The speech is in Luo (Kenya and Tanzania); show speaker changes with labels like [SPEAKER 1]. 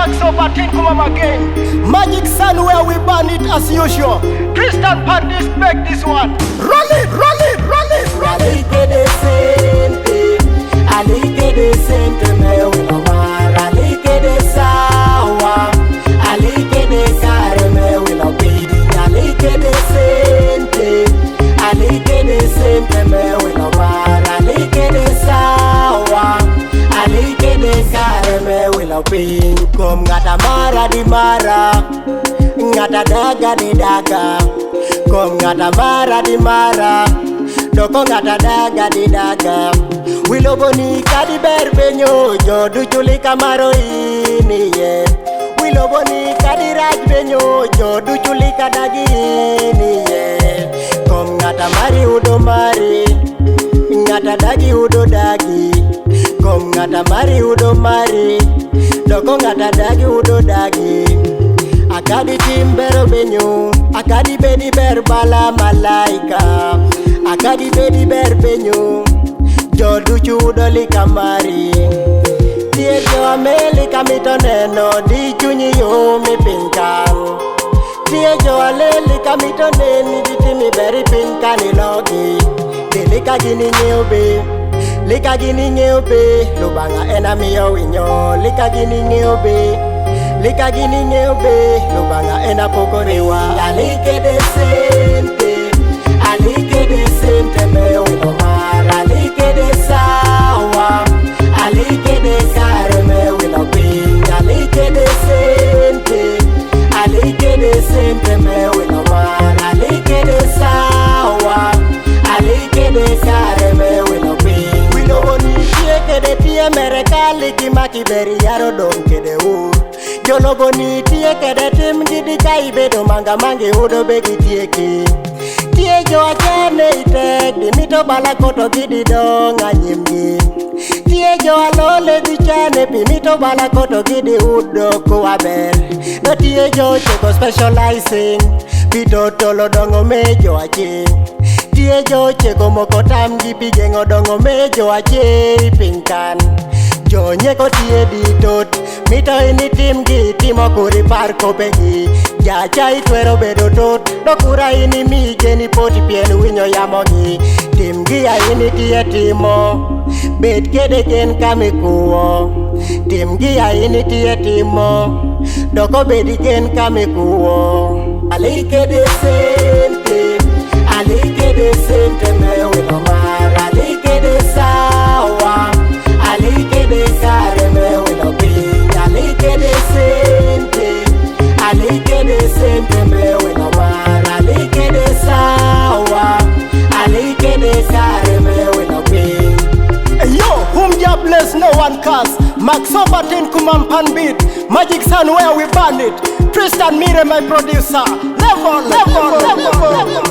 [SPEAKER 1] Max over Tinkumam again.
[SPEAKER 2] Magic Sun where we burn it as usual.
[SPEAKER 1] Christian Pandis make this one.
[SPEAKER 2] Roll it, roll it, roll it, roll it.
[SPEAKER 3] Alike de sente, alike de sente me Wilo Mar. Alike de sawa, alike de kare me Wilo Pidi. Alike de sente, alike de sente me Wilo Mar. Alike de sawa, alike de kare me Wilo Pidi. Kom ngata mara di mara, ngata daga di daga. Kom ngata mara di mara, doko ngata daga di daga. Wilo boni kadi berbenyo, jodu chuli kamaro ini ye. Wilo boni kadi raj benyo, jodu chuli kadagi ini ye. Kom ngata mari udo mari, ngata dagi udo dagi. Kom ngata mari udo mari, doko ngata dagi udo dagi. Akadi timbero benyo, akadi bedi berbala malaika. Akadi bedi berbenyo, jodu chudo likamari. Tie jo ameli kamito neno, di chunyi yo mi pinkan. Tie jo aleli kamito neni, di timi beri pinkani logi. Di lika gini nyeubi, lika gini nyeubi. Lubanga enami yo winyo, lika gini nyeubi. Lika gini nyeubi, lubanga ena pokoriwa. Alike de sente, alike de sente me Wilo Mar. Alike de sawa, alike de kare me Wilo Pidi. Alike de sente, alike de sente me Wilo Mar. Alike de sawa, alike de kare me Wilo Pidi. Wilo boni tie kede tie merekali kimaki beri yaro dom kede ur. Jolo boni tie kede tim gidi kai bedo manga mange udo begi tie ki. Tie jo achane itek di mito bala koto gidi donga nyimgi. Tie jo alole di chane pi mito bala koto gidi udo kuwa ber. No tie jo cheko specializing, pito tolo dongo mejo achi. Tie jo cheko moko tam gi pigengo dongo mejo achi pinkan. Jo nyeko tie ditot, mito ini tim gi timo kuri par kopegi. Jacha itwero bedo tot, dokura ini mige ni poti pien winyo yamogi. Tim gi ya ini tie timo, bet kede gen kamikuo. Tim gi ya ini tie timo, doko bedi gen kamikuo. Alike de sente, alike de sente me Wilo Mar. Alike de sawa, alike de kare me Wilo Pidi. Alike de sente, alike de sente me Wilo Mar. Alike de sawa, alike de kare me Wilo Pidi.
[SPEAKER 2] Yo, whom Jah bless no one curse. Max over Tinkumam pan beat. Magic Sun where we burn it. Tristan Mire my producer. Level, level, level, level.